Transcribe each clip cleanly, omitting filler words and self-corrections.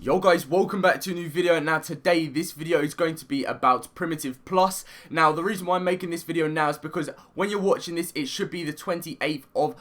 Yo guys, welcome back to a new video. Now today this video is going to be about Primitive Plus. Now the reason why I'm making this video now is because when you're watching this it should be the 28th of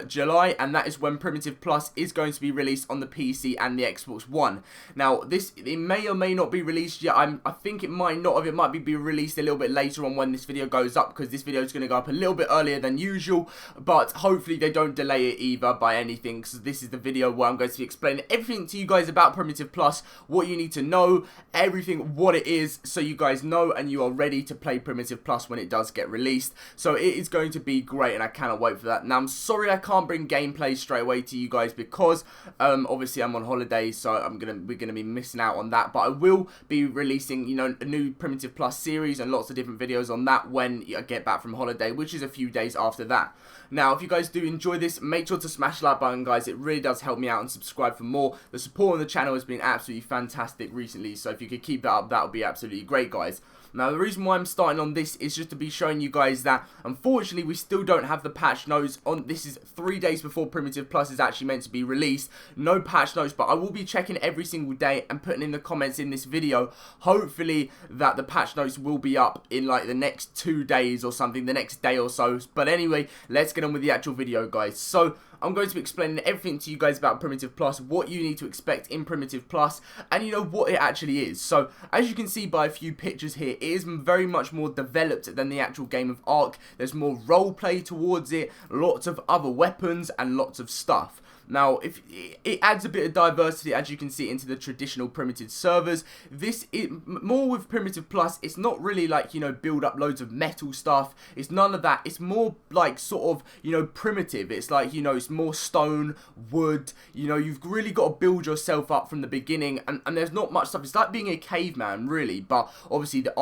July, and that is when Primitive Plus is going to be released on the PC and the Xbox One. Now it may or may not be released yet. I think it might not have. It might be released a little bit later on when this video goes up, because this video is going to go up a little bit earlier than usual, but hopefully they don't delay it either by anything, because this is the video where I'm going to be explaining everything to you guys about Primitive Plus, what you need to know, everything, what it is, so you guys know and you are ready to play Primitive Plus when it does get released. So it is going to be great and I cannot wait for that. Now I'm sorry I can't bring gameplay straight away to you guys because obviously I'm on holiday, so we're gonna be missing out on that, but I will be releasing, you know, a new Primitive Plus series and lots of different videos on that when I get back from holiday, which is a few days after that. Now if you guys do enjoy this, make sure to smash the like button, guys. It really does help me out, and subscribe for more. The support on the channel has been absolutely fantastic recently, so if you could keep that up, that would be absolutely great, guys. Now the reason why I'm starting on this is just to be showing you guys that unfortunately we still don't have the patch notes on. This is 3 days before Primitive Plus is actually meant to be released. No patch notes, but I will be checking every single day and putting in the comments in this video, hopefully that the patch notes will be up in like the next 2 days or something, the next day or so. But anyway, let's get on with the actual video, guys. So I'm going to be explaining everything to you guys about Primitive Plus, what you need to expect in Primitive Plus, and you know what it actually is. So as you can see by a few pictures here, it is very much more developed than the actual game of Ark. There's more roleplay towards it, lots of other weapons and lots of stuff. Now, if it adds a bit of diversity, as you can see, into the traditional Primitive servers. This is more with Primitive Plus. It's not really like, you know, build up loads of metal stuff. It's none of that. It's more like sort of, you know, primitive. It's like, you know, it's more stone, wood. You know, you've really got to build yourself up from the beginning, and there's not much stuff. It's like being a caveman, really. But obviously, the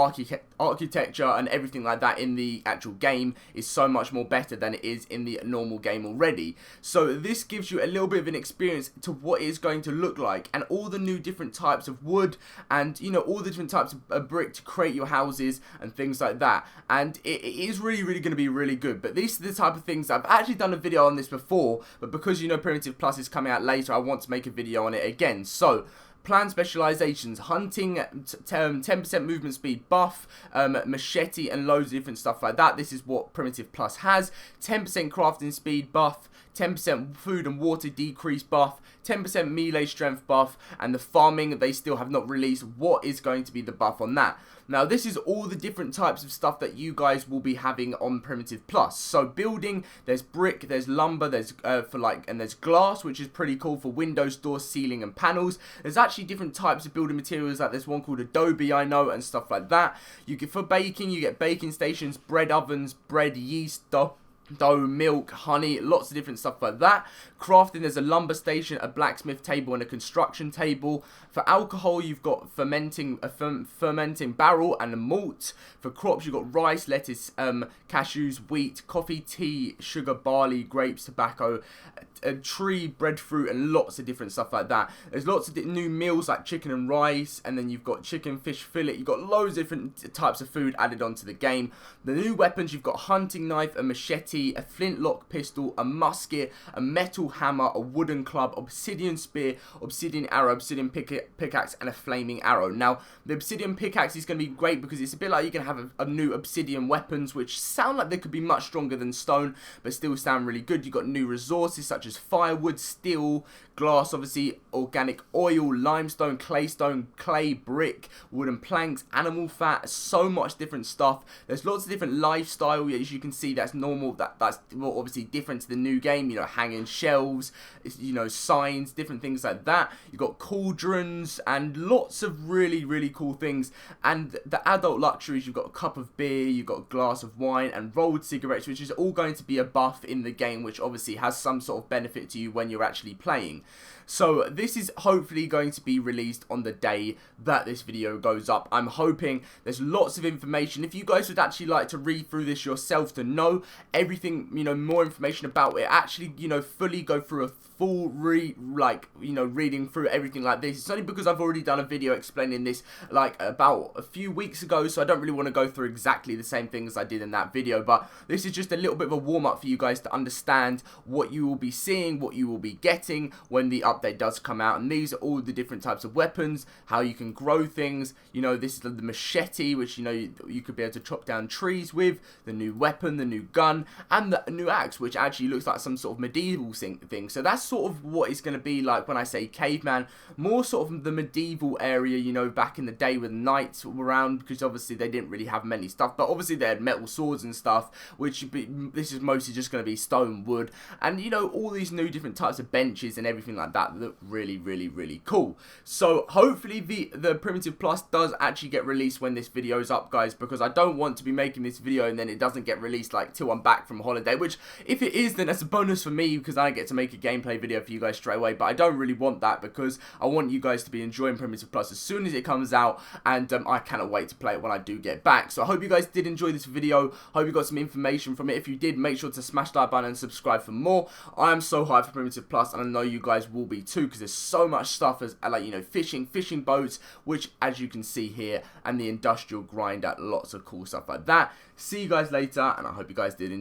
architecture and everything like that in the actual game is so much more better than it is in the normal game already. So this gives you a little bit of an experience to what it's going to look like, and all the new different types of wood, and you know, all the different types of brick to create your houses and things like that. And it is really going to be really good. But these are the type of things I've actually done a video on this before, but because, you know, Primitive Plus is coming out later, I want to make a video on it again. So plan specializations: hunting, 10% movement speed buff, machete, and loads of different stuff like that. This is what Primitive Plus has. 10% crafting speed buff, 10% food and water decrease buff, 10% melee strength buff, and the farming, they still have not released what is going to be the buff on that. Now this is all the different types of stuff that you guys will be having on Primitive Plus. So building, there's brick, there's lumber, there's and there's glass, which is pretty cool for windows, doors, ceiling, and panels. There's actually different types of building materials, like there's one called Adobe, I know, and stuff like that. You get, for baking, you get baking stations, bread ovens, bread, yeast, dough, milk, honey, lots of different stuff like that. Crafting, there's a lumber station, a blacksmith table, and a construction table. For alcohol, you've got fermenting barrel and a malt. For crops, you've got rice, lettuce, cashews, wheat, coffee, tea, sugar, barley, grapes, tobacco, a tree, breadfruit, and lots of different stuff like that. There's lots of new meals like chicken and rice, and then you've got chicken, fish, fillet. You've got loads of different types of food added onto the game. The new weapons, you've got a hunting knife, a machete, a flintlock pistol, a musket, a metal hammer, a wooden club, obsidian spear, obsidian arrow, obsidian pickaxe, and a flaming arrow. Now the obsidian pickaxe is going to be great because it's a bit like you can have a new obsidian weapons, which sound like they could be much stronger than stone, but still sound really good. You've got new resources such as firewood, steel, glass, obviously organic oil, limestone, claystone, clay, brick, wooden planks, animal fat, so much different stuff. There's lots of different lifestyle, as you can see. That's normal, that's well, obviously different to the new game, you know, hanging shelves, you know, signs, different things like that. You've got cauldrons and lots of really cool things. And the adult luxuries, you've got a cup of beer, you've got a glass of wine, and rolled cigarettes, which is all going to be a buff in the game, which obviously has some sort of benefit to you when you're actually playing. So this is hopefully going to be released on the day that this video goes up. I'm hoping. There's lots of information. If you guys would actually like to read through this yourself to know everything, you know, more information about it, actually, you know, fully go through a full reading through everything like this. It's only because I've already done a video explaining this like about a few weeks ago, so I don't really want to go through exactly the same things I did in that video, but this is just a little bit of a warm-up for you guys to understand what you will be seeing, what you will be getting when the update does come out. And these are all the different types of weapons, how you can grow things. You know, this is the machete, which, you know, you could be able to chop down trees with, the new weapon, the new gun, and the new axe, which actually looks like some sort of medieval thing. So that's sort of what it's going to be like when I say caveman, more sort of the medieval area, you know, back in the day with knights around, because obviously they didn't really have many stuff, but obviously they had metal swords and stuff, which this is mostly just going to be stone, wood, and, you know, all these new different types of benches and everything like that look really, really, really cool. So hopefully the Primitive Plus does actually get released when this video is up, guys, because I don't want to be making this video and then it doesn't get released like till I'm back from holiday, which if it is, then that's a bonus for me because I get to make a gameplay video for you guys straight away. But I don't really want that because I want you guys to be enjoying Primitive Plus as soon as it comes out, and I cannot wait to play it when I do get back. So I hope you guys did enjoy this video. Hope you got some information from it. If you did, make sure to smash that button and subscribe for more. I am so hyped for Primitive Plus, and I know you guys will be too, because there's so much stuff as like, you know, fishing boats, which as you can see here, and the industrial grinder, lots of cool stuff like that. See you guys later, and I hope you guys did enjoy.